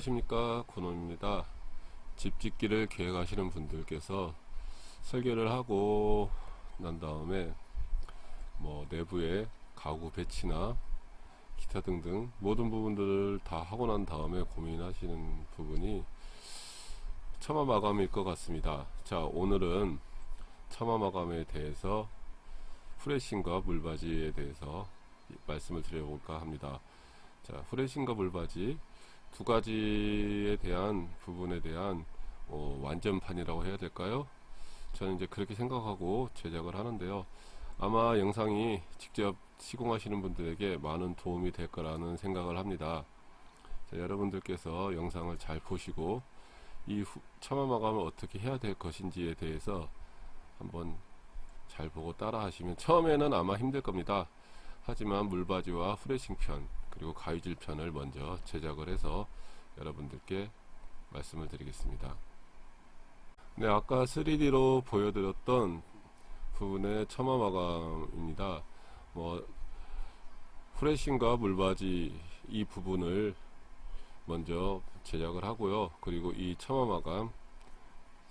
안녕하십니까, 고놈입니다. 집 짓기를 계획하시는 분들께서 설계를 하고 난 다음에 내부에 가구 배치나 기타 등등 모든 부분들을 다 하고 난 다음에 고민하시는 부분이 처마 마감일 것 같습니다. 자, 오늘은 처마 마감에 대해서 프레싱과 물받이에 대해서 말씀을 드려볼까 합니다. 자, 프레싱과 물받이 두 가지에 대한 부분에 대한 완전판이라고 해야 될까요? 저는 이제 그렇게 생각하고 제작을 하는데요. 아마 영상이 직접 시공하시는 분들에게 많은 도움이 될 거라는 생각을 합니다. 자, 여러분들께서 영상을 잘 보시고 이 처마 마감을 어떻게 해야 될 것인지에 대해서 한번 잘 보고 따라 하시면 처음에는 아마 힘들 겁니다. 하지만 물받이와 프레싱 편 그리고 가위질 편을 먼저 제작을 해서 여러분들께 말씀을 드리겠습니다. 네, 아까 3D로 보여드렸던 부분의 처마 마감입니다. 프레싱과 물받이 이 부분을 먼저 제작을 하고요. 그리고 이 처마 마감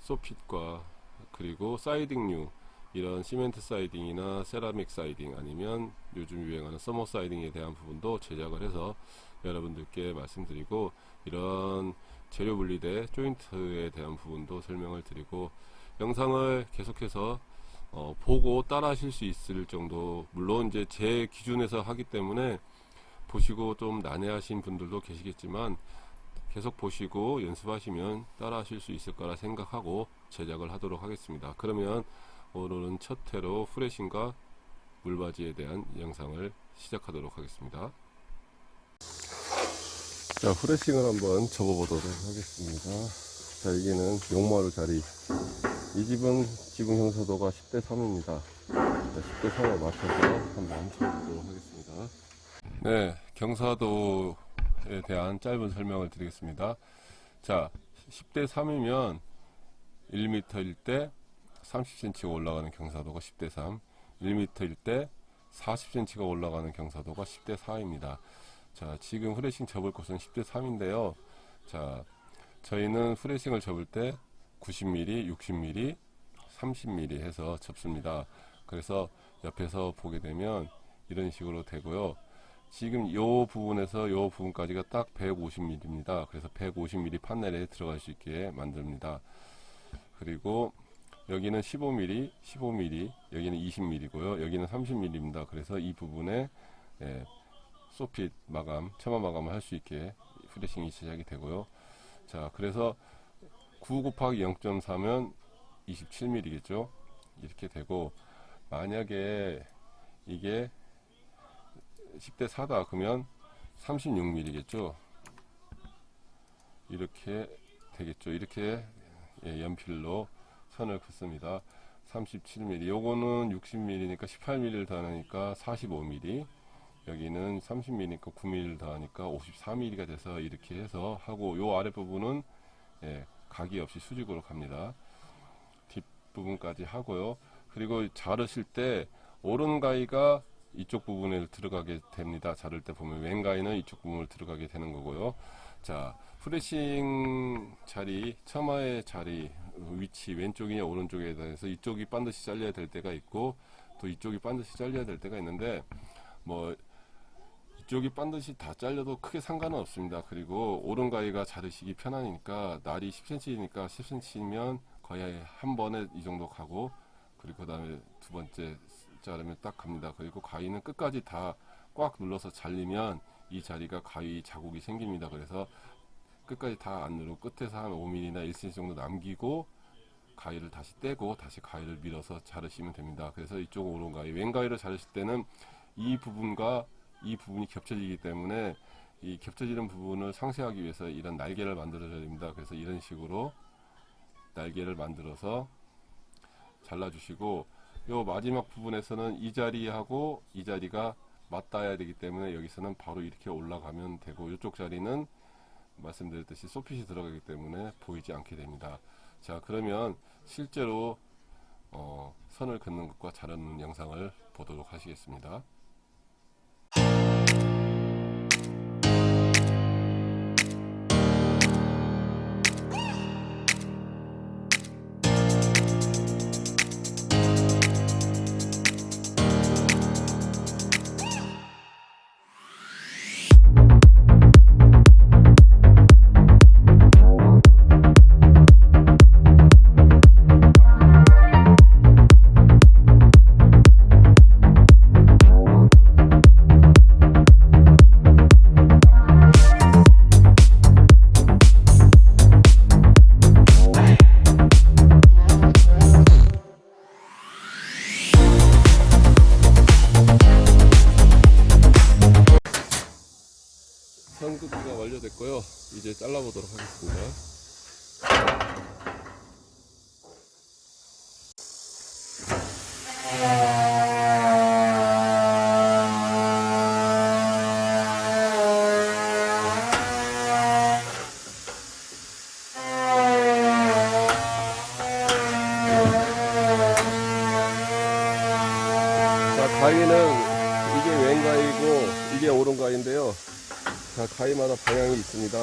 소핏과 그리고 사이딩류, 이런 시멘트 사이딩이나 세라믹 사이딩 아니면 요즘 유행하는 서머 사이딩에 대한 부분도 제작을 해서 여러분들께 말씀드리고, 이런 재료 분리대 조인트에 대한 부분도 설명을 드리고, 영상을 계속해서 보고 따라 하실 수 있을 정도, 물론 이제 제 기준에서 하기 때문에 보시고 좀 난해하신 분들도 계시겠지만 계속 보시고 연습하시면 따라 하실 수 있을 거라 생각하고 제작을 하도록 하겠습니다. 그러면 오늘은 첫 회로 프레싱과 물받이에 대한 영상을 시작하도록 하겠습니다. 자, 프레싱을 한번 접어보도록 하겠습니다. 자, 여기는 용마루 자리. 이 집은 지붕 형사도가 10대 3입니다. 10대 3에 맞춰서 한번 접어보도록 하겠습니다. 네, 경사도에 대한 짧은 설명을 드리겠습니다. 자, 10대 3이면 1m일 때 30cm가 올라가는 경사도가 10대 3, 1m일 때 40cm가 올라가는 경사도가 10대 4입니다. 자, 지금 프레싱 접을 곳은 10대 3인데요. 자, 저희는 프레싱을 접을 때 90mm, 60mm, 30mm 해서 접습니다. 그래서 옆에서 보게 되면 이런 식으로 되고요. 지금 이 부분에서 이 부분까지가 딱 150mm입니다. 그래서 150mm 판넬에 들어갈 수 있게 만듭니다. 그리고 여기는 15mm, 15mm, 여기는 20mm고요. 여기는 30mm입니다. 그래서 이 부분에 소핏 마감, 처마 마감을 할 수 있게 프레싱이 시작이 되고요. 자, 그래서 9 곱하기 0.4면 27mm겠죠. 이렇게 되고, 만약에 이게 10대 4다 그러면 36mm겠죠. 이렇게 되겠죠. 이렇게 연필로 선을 긋습니다. 37mm, 요거는 60mm니까 18mm를 더하니까 45mm, 여기는 30mm니까 9mm를 더하니까 54mm가 돼서 이렇게 해서 하고, 요 아랫부분은 각이 없이 수직으로 갑니다. 뒷부분까지 하고요. 그리고 자르실 때 오른 가위가 이쪽 부분에 들어가게 됩니다. 자를 때 보면 왼 가위는 이쪽 부분을 들어가게 되는 거고요. 자, 프레싱 자리, 처마의 자리 위치 왼쪽이냐 오른쪽에 대해서 이쪽이 반드시 잘려야 될 때가 있고, 또 이쪽이 반드시 잘려야 될 때가 있는데, 이쪽이 반드시 다 잘려도 크게 상관은 없습니다. 그리고 오른 가위가 자르시기 편하니까, 날이 10cm니까 10cm면 거의 한 번에 이 정도 가고, 그리고 그 다음에 두 번째 자르면 딱 갑니다. 그리고 가위는 끝까지 다 꽉 눌러서 잘리면 이 자리가 가위 자국이 생깁니다. 그래서 끝까지 다 안 누르고 끝에서 한 5mm나 1cm 정도 남기고 가위를 다시 떼고 다시 가위를 밀어서 자르시면 됩니다. 그래서 이쪽 오른 가위, 왼 가위를 자르실 때는 이 부분과 이 부분이 겹쳐지기 때문에 이 겹쳐지는 부분을 상쇄하기 위해서 이런 날개를 만들어줘야 됩니다. 그래서 이런 식으로 날개를 만들어서 잘라주시고, 요 마지막 부분에서는 이 자리하고 이 자리가 맞닿아야 되기 때문에 여기서는 바로 이렇게 올라가면 되고, 이쪽 자리는 말씀드렸듯이 소핏이 들어가기 때문에 보이지 않게 됩니다. 자, 그러면 실제로 선을 긋는 것과 자르는 영상을 보도록 하시겠습니다. 이제 잘라보도록 하겠습니다. 자, 가위는 이게 왼가위고 이게 오른가위인데요. 자, 가위마다 방향이 있습니다.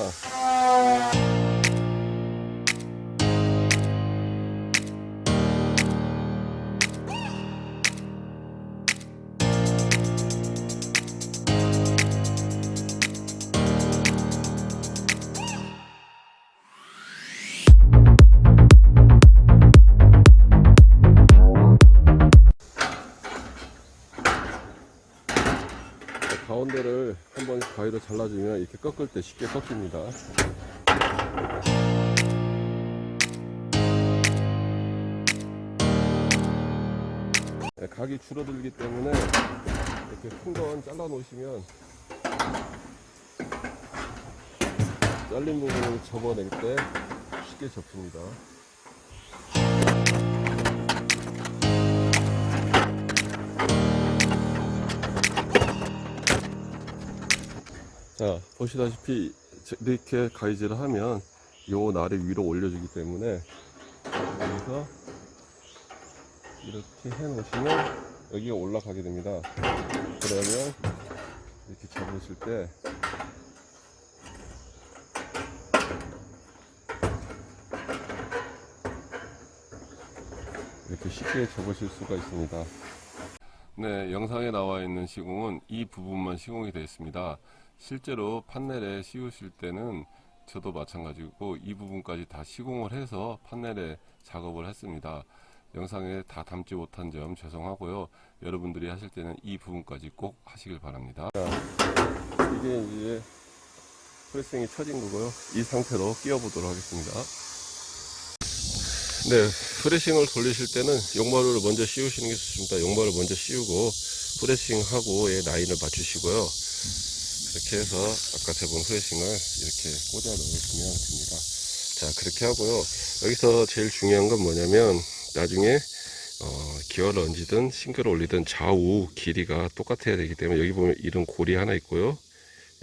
가운데를 한번 가위로 잘라주면 이렇게 꺾을 때 쉽게 꺾입니다. 네, 각이 줄어들기 때문에 이렇게 큰 건 잘라 놓으시면 잘린 부분을 접어낼 때 쉽게 접힙니다. 자, 보시다시피 이렇게 가위질을 하면 요 날을 위로 올려주기 때문에 여기서 이렇게 해 놓으시면 여기가 올라가게 됩니다. 그러면 이렇게 접으실 때 이렇게 쉽게 접으실 수가 있습니다. 네, 영상에 나와 있는 시공은 이 부분만 시공이 되어 있습니다. 실제로 판넬에 씌우실 때는 저도 마찬가지고 이 부분까지 다 시공을 해서 판넬에 작업을 했습니다. 영상에 다 담지 못한 점 죄송하고요. 여러분들이 하실 때는 이 부분까지 꼭 하시길 바랍니다. 자, 이게 이제 프레싱이 쳐진 거고요. 이 상태로 끼워 보도록 하겠습니다. 네, 프레싱을 돌리실 때는 용마루를 먼저 씌우시는 게 좋습니다. 용마루를 먼저 씌우고 프레싱하고의 라인을 맞추시고요. 이렇게 해서 바깥에 본 프레싱을 이렇게 꽂아 넣으시면 됩니다. 자, 그렇게 하고요. 여기서 제일 중요한 건 뭐냐면 나중에 기어를 얹든 싱크를 올리든 좌우 길이가 똑같아야 되기 때문에 여기 보면 이런 골이 하나 있고요.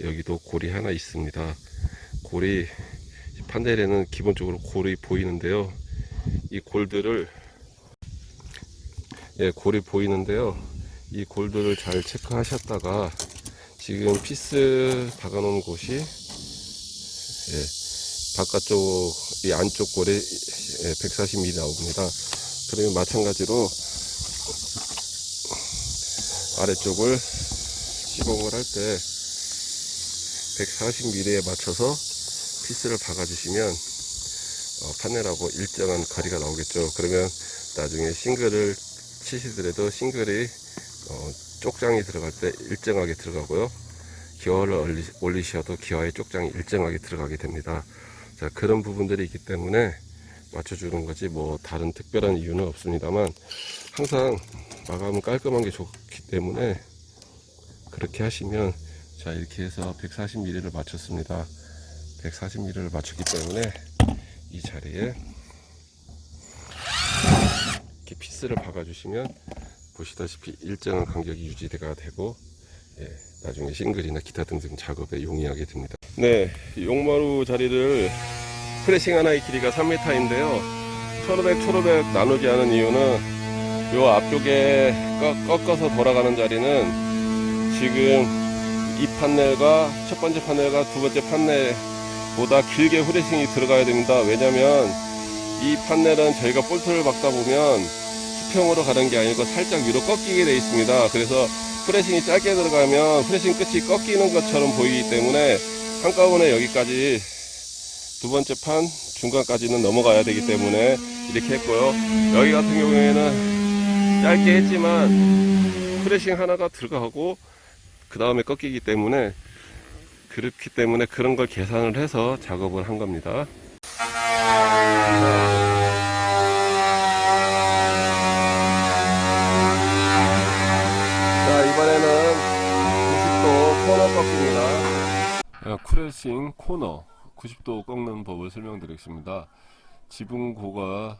여기도 골이 하나 있습니다. 골이 판넬에는 기본적으로 골이 보이는데요. 이 골들을 골이 보이는데요. 이 골들을 잘 체크하셨다가 지금 피스 박아 놓은 곳이 바깥쪽 이 안쪽 골에 140mm 나옵니다. 그러면 마찬가지로 아래쪽을 시공을 할 때 140mm에 맞춰서 피스를 박아 주시면 판넬하고 일정한 거리가 나오겠죠. 그러면 나중에 싱글을 치시더라도 싱글이 쪽장이 들어갈 때 일정하게 들어가고요. 기어를 올리셔도 기어의 쪽장이 일정하게 들어가게 됩니다. 자, 그런 부분들이 있기 때문에 맞춰주는 거지 뭐 다른 특별한 이유는 없습니다만 항상 마감은 깔끔한 게 좋기 때문에 그렇게 하시면 자, 이렇게 해서 140mm를 맞췄습니다. 140mm를 맞췄기 때문에 이 자리에 이렇게 피스를 박아 주시면 보시다시피 일정한 간격이 유지가 되고 나중에 싱글이나 기타 등등 작업에 용이하게 됩니다. 네, 용마루 자리를 프레싱 하나의 길이가 3m인데요 1500 나누지 않은 이유는 요 앞쪽에 꺾어서 돌아가는 자리는 지금 이 판넬과 첫 번째 판넬과 두 번째 판넬보다 길게 프레싱이 들어가야 됩니다. 왜냐면 이 판넬은 저희가 볼트를 박다 보면 수평으로 가는 게 아니고 살짝 위로 꺾이게 되어 있습니다. 그래서 프레싱이 짧게 들어가면 프레싱 끝이 꺾이는 것처럼 보이기 때문에 한꺼번에 여기까지 두 번째 판 중간까지는 넘어가야 되기 때문에 이렇게 했고요. 여기 같은 경우에는 짧게 했지만 프레싱 하나가 들어가고 그 다음에 꺾이기 때문에 그렇기 때문에 그런 걸 계산을 해서 작업을 한 겁니다. 자, 이번에는 90도 코너 꺾입니다. 프레싱 코너 90도 꺾는 법을 설명드리겠습니다. 지붕고가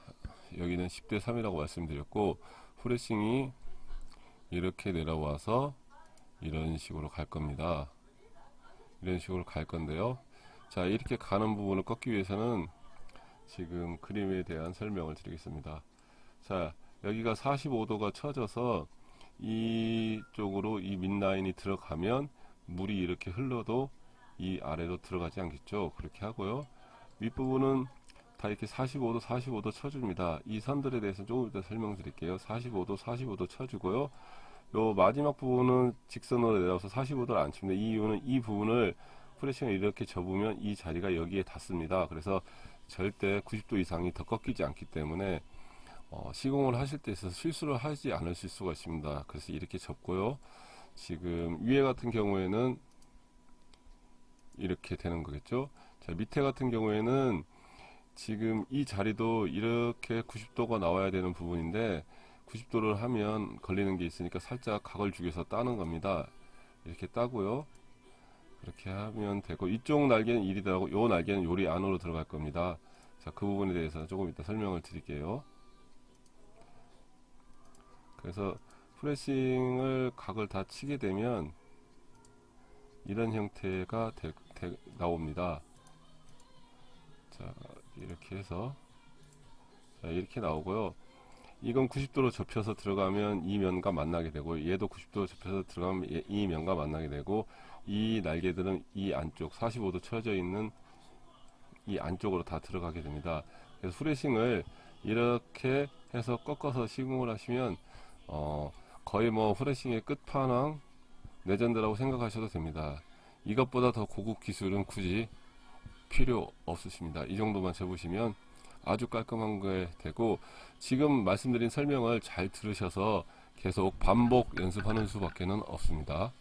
여기는 10대 3이라고 말씀드렸고, 프레싱이 이렇게 내려와서 이런 식으로 갈 겁니다. 이런 식으로 갈 건데요. 자, 이렇게 가는 부분을 꺾기 위해서는 지금 그림에 대한 설명을 드리겠습니다. 자, 여기가 45도가 쳐져서 이쪽으로 이 밑라인이 들어가면 물이 이렇게 흘러도 이 아래로 들어가지 않겠죠. 그렇게 하고요. 윗부분은 다 이렇게 45도 쳐줍니다. 이 선들에 대해서 조금 이따 설명드릴게요. 45도 쳐주고요. 요 마지막 부분은 직선으로 내려와서 45도를 안 칩니다. 이 이유는 이 부분을 프레싱을 이렇게 접으면 이 자리가 여기에 닿습니다. 그래서 절대 90도 이상이 더 꺾이지 않기 때문에 시공을 하실 때 있어서 실수를 하지 않으실 수가 있습니다. 그래서 이렇게 접고요. 지금 위에 같은 경우에는 이렇게 되는 거겠죠. 자, 밑에 같은 경우에는 지금 이 자리도 이렇게 90도가 나와야 되는 부분인데 90도를 하면 걸리는 게 있으니까 살짝 각을 죽여서 따는 겁니다. 이렇게 따고요. 그렇게 하면 되고, 이쪽 날개는 이리 들어가고 요 날개는 요리 안으로 들어갈 겁니다. 자, 그 부분에 대해서 조금 이따 설명을 드릴게요. 그래서 프레싱을 각을 다 치게 되면 이런 형태가 나옵니다. 자, 이렇게 해서 자, 이렇게 나오고요. 이건 90도로 접혀서 들어가면 이 면과 만나게 되고, 얘도 90도로 접혀서 들어가면 이 면과 만나게 되고, 이 날개들은 이 안쪽 45도 쳐져 있는 이 안쪽으로 다 들어가게 됩니다. 그래서 프레싱을 이렇게 해서 꺾어서 시공을 하시면 거의 뭐 프레싱의 끝판왕 레전드라고 생각하셔도 됩니다. 이것보다 더 고급 기술은 굳이 필요 없으십니다. 이 정도만 접으시면 아주 깔끔한 게 되고, 지금 말씀드린 설명을 잘 들으셔서 계속 반복 연습하는 수밖에는 없습니다.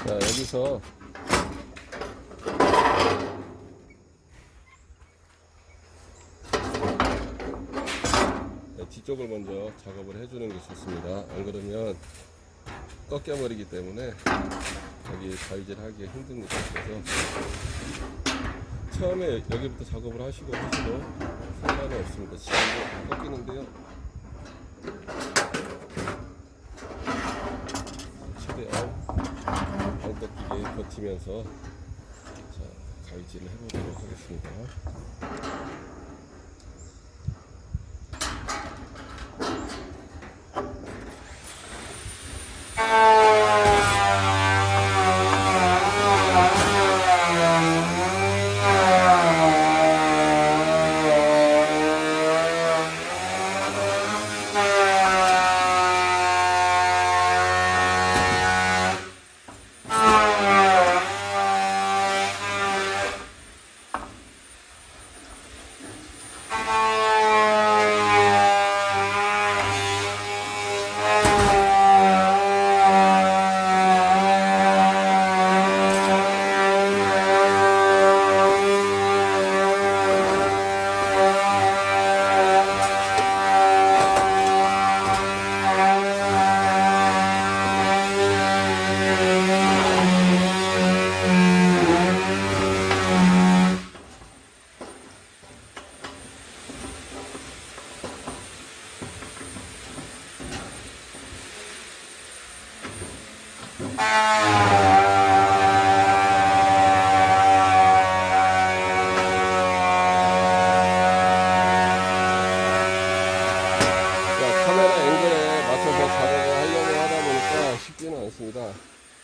자, 여기서 뒤쪽을 먼저 작업을 해주는 게 좋습니다. 안 그러면 꺾여버리기 때문에 여기 가위질 하기가 힘듭니다. 그래서 처음에 여기부터 작업을 하시고 하셔도 상관은 없습니다. 지금도 꺾이는데요. 최대한 안 꺾이게 버티면서 자, 가위질을 해보도록 하겠습니다.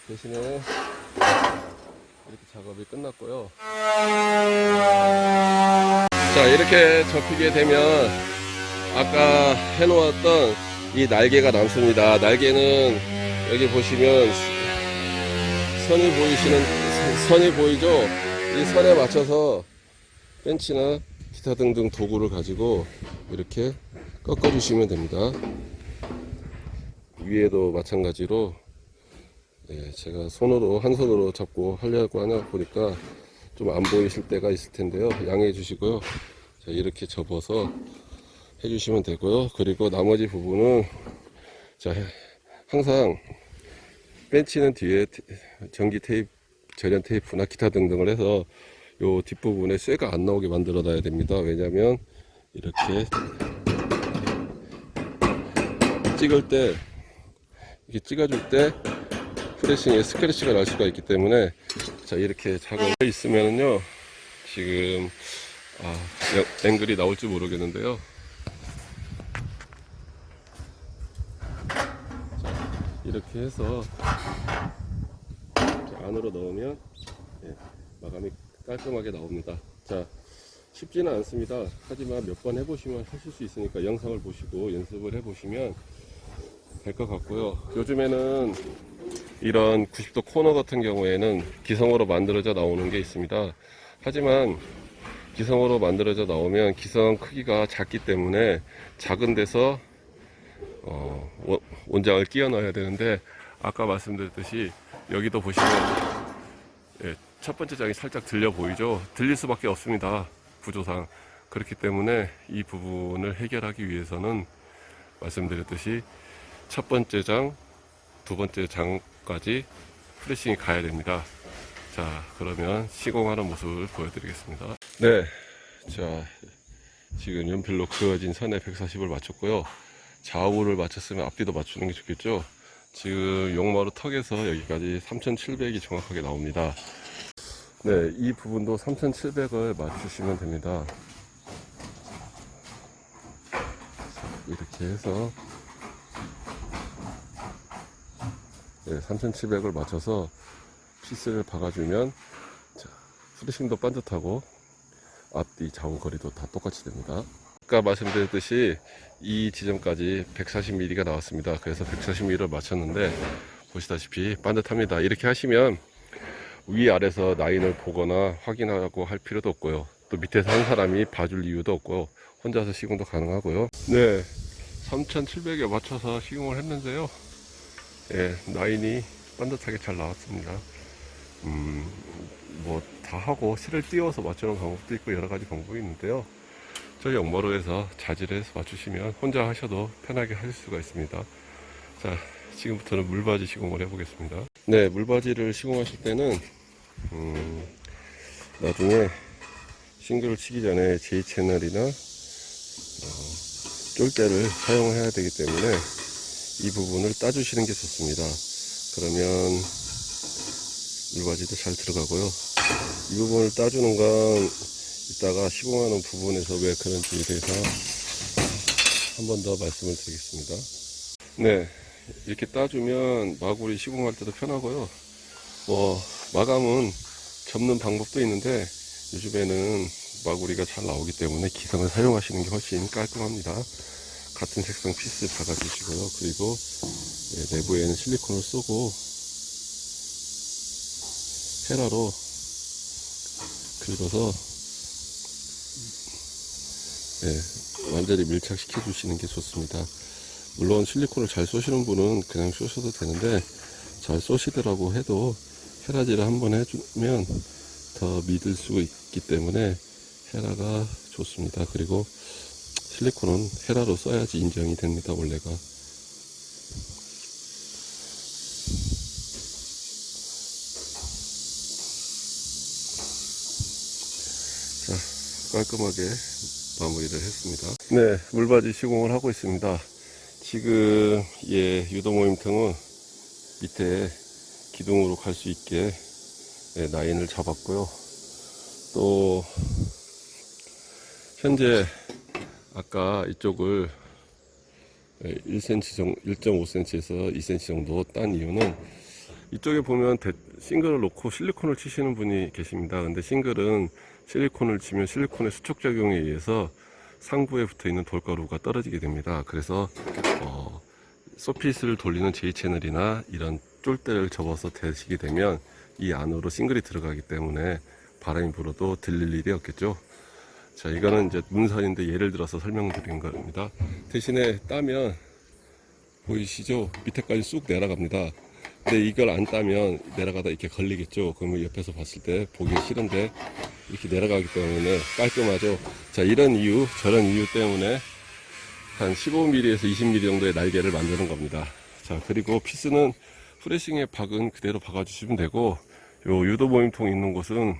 대신에 이렇게 작업이 끝났고요. 자, 이렇게 접히게 되면 아까 해놓았던 이 날개가 남습니다. 날개는 여기 보시면 선이 보이죠? 이 선에 맞춰서 벤치나 기타 등등 도구를 가지고 이렇게 꺾어 주시면 됩니다. 위에도 마찬가지로 제가 한 손으로 잡고 하려고 하냐 보니까 좀 안 보이실 때가 있을 텐데요. 양해해 주시고요. 자, 이렇게 접어서 해주시면 되고요. 그리고 나머지 부분은 자, 항상 벤치는 뒤에 전기 테이프, 절연 테이프나 기타 등등을 해서 요 뒷부분에 쇠가 안 나오게 만들어 놔야 됩니다. 왜냐면 이렇게 찍어줄 때 프레싱에 스크래치가 날 수가 있기 때문에 자, 이렇게 작업이 있으면요 지금 앵글이 나올지 모르겠는데요. 자, 이렇게 해서 안으로 넣으면 마감이 깔끔하게 나옵니다. 자, 쉽지는 않습니다. 하지만 몇 번 해보시면 하실 수 있으니까 영상을 보시고 연습을 해보시면 될 것 같고요. 요즘에는 이런 90도 코너 같은 경우에는 기성으로 만들어져 나오는 게 있습니다. 하지만 기성으로 만들어져 나오면 기성 크기가 작기 때문에 작은 데서 원장을 끼워 넣어야 되는데, 아까 말씀드렸듯이 여기도 보시면 첫 번째 장이 살짝 들려 보이죠? 들릴 수밖에 없습니다, 구조상. 그렇기 때문에 이 부분을 해결하기 위해서는 말씀드렸듯이 첫 번째 장, 두 번째 장까지 프레싱이 가야 됩니다. 자, 그러면 시공하는 모습을 보여드리겠습니다. 네, 자, 지금 연필로 그어진 선에 140을 맞췄고요. 좌우를 맞췄으면 앞뒤도 맞추는 게 좋겠죠. 지금 용마루 턱에서 여기까지 3700이 정확하게 나옵니다. 네, 이 부분도 3700을 맞추시면 됩니다. 이렇게 해서 3700을 맞춰서 피스를 박아주면, 자, 프레싱도 반듯하고 앞뒤 좌우 거리도 다 똑같이 됩니다. 아까 말씀드렸듯이 이 지점까지 140mm가 나왔습니다. 그래서 140mm를 맞췄는데 보시다시피 반듯합니다. 이렇게 하시면 위아래서 라인을 보거나 확인하고 할 필요도 없고요. 또 밑에서 한 사람이 봐줄 이유도 없고 혼자서 시공도 가능하고요. 네, 3700에 맞춰서 시공을 했는데요. 예, 라인이 반듯하게 잘 나왔습니다. 뭐 다 하고 실을 띄워서 맞추는 방법도 있고 여러 가지 방법이 있는데요. 저희 영마로에서 자질해서 맞추시면 혼자 하셔도 편하게 하실 수가 있습니다. 자, 지금부터는 물바지 시공을 해보겠습니다. 네, 물바지를 시공하실 때는 나중에 싱글을 치기 전에 J채널이나 쫄대를 사용해야 되기 때문에 이 부분을 따주시는 게 좋습니다. 그러면 물바지도 잘 들어가고요. 이 부분을 따주는 건 이따가 시공하는 부분에서 왜 그런지에 대해서 한 번 더 말씀을 드리겠습니다. 네, 이렇게 따주면 마구리 시공할 때도 편하고요. 뭐 마감은 접는 방법도 있는데 요즘에는 마구리가 잘 나오기 때문에 기성을 사용하시는 게 훨씬 깔끔합니다. 같은 색상 피스 박아주시고요. 그리고 내부에는 실리콘을 쏘고 헤라로 긁어서 완전히 밀착시켜 주시는 게 좋습니다. 물론 실리콘을 잘 쏘시는 분은 그냥 쏘셔도 되는데 잘 쏘시더라고 해도 헤라질을 한번 해주면 더 믿을 수 있기 때문에 헤라가 좋습니다. 그리고 실리콘은 헤라로 써야지 인정이 됩니다. 원래가. 자, 깔끔하게 마무리를 했습니다. 네, 물바지 시공을 하고 있습니다. 지금 유도 모임통은 밑에 기둥으로 갈 수 있게 라인을 잡았고요. 또 현재 아까 이쪽을 1cm 정도, 1.5cm에서 2cm 정도 딴 이유는 이쪽에 보면 싱글을 놓고 실리콘을 치시는 분이 계십니다. 근데 싱글은 실리콘을 치면 실리콘의 수축작용에 의해서 상부에 붙어 있는 돌가루가 떨어지게 됩니다. 그래서 소핏을 돌리는 J채널이나 이런 쫄대를 접어서 대시게 되면 이 안으로 싱글이 들어가기 때문에 바람이 불어도 들릴 일이 없겠죠. 자, 이거는 이제 문선인데 예를 들어서 설명드린 겁니다. 대신에 따면 보이시죠? 밑에까지 쑥 내려갑니다. 근데 이걸 안 따면 내려가다 이렇게 걸리겠죠. 그러면 옆에서 봤을 때 보기 싫은데 이렇게 내려가기 때문에 깔끔하죠. 자, 이런 이유, 저런 이유 때문에 한 15mm에서 20mm 정도의 날개를 만드는 겁니다. 자, 그리고 피스는 프레싱에 박은 그대로 박아주시면 되고, 요 유도 모임통 있는 곳은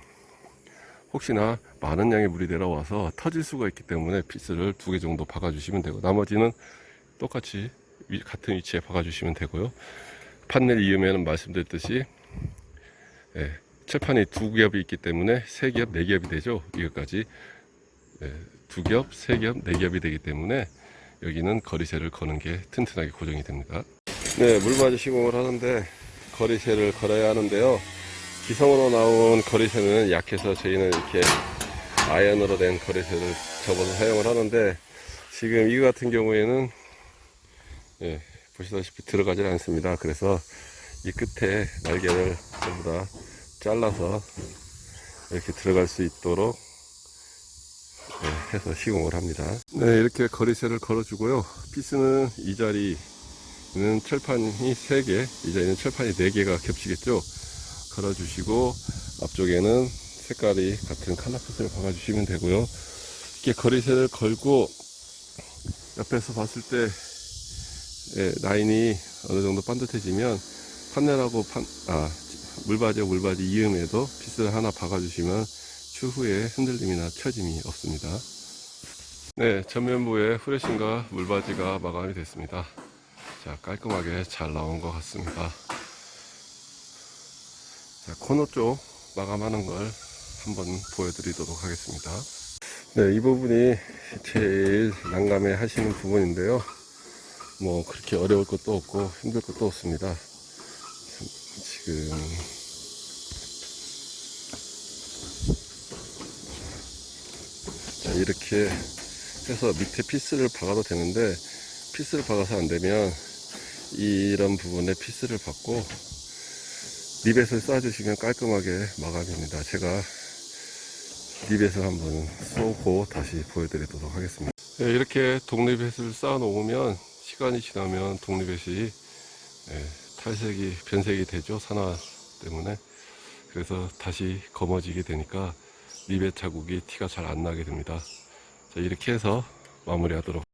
혹시나 많은 양의 물이 내려와서 터질 수가 있기 때문에 피스를 2개 정도 박아주시면 되고, 나머지는 똑같이 같은 위치에 박아주시면 되고요. 판넬 이음에는 말씀드렸듯이 철판이 2겹이 있기 때문에 3겹, 4겹이 되죠. 이것까지 2겹, 3겹, 4겹이 되기 때문에 여기는 거리쇠를 거는 게 튼튼하게 고정이 됩니다. 네, 물바지 시공을 하는데 거리쇠를 걸어야 하는데요. 기성으로 나온 거리쇠는 약해서 저희는 이렇게 아연으로 된 거리쇠를 접어서 사용을 하는데 지금 이거 같은 경우에는 보시다시피 들어가질 않습니다. 그래서 이 끝에 날개를 전부 다 잘라서 이렇게 들어갈 수 있도록 해서 시공을 합니다. 네, 이렇게 거리쇠를 걸어주고요. 피스는 이 자리는 철판이 3개, 이 자리는 철판이 4개가 겹치겠죠. 걸어주시고 앞쪽에는 색깔이 같은 칼라 피스를 박아주시면 되고요. 이렇게 거리쇠를 걸고 옆에서 봤을 때 라인이 어느 정도 반듯해지면 판넬하고 물바지 이음에도 피스를 하나 박아주시면 추후에 흔들림이나 처짐이 없습니다. 네, 전면부에 프레싱과 물바지가 마감이 됐습니다. 자, 깔끔하게 잘 나온 것 같습니다. 자, 코너 쪽 마감하는 걸 한번 보여드리도록 하겠습니다. 네, 이 부분이 제일 난감해 하시는 부분인데요. 뭐 그렇게 어려울 것도 없고 힘들 것도 없습니다. 지금 자, 이렇게 해서 밑에 피스를 박아도 되는데 피스를 박아서 안 되면 이런 부분에 피스를 박고 리벳을 쏴주시면 깔끔하게 마감입니다. 제가 리벳을 한번 쏘고 다시 보여드리도록 하겠습니다. 예, 이렇게 독립햇을 쌓아 놓으면 시간이 지나면 독립햇이 탈색이 변색이 되죠, 산화 때문에. 그래서 다시 검어지게 되니까 리벳 자국이 티가 잘 안 나게 됩니다. 자, 이렇게 해서 마무리하도록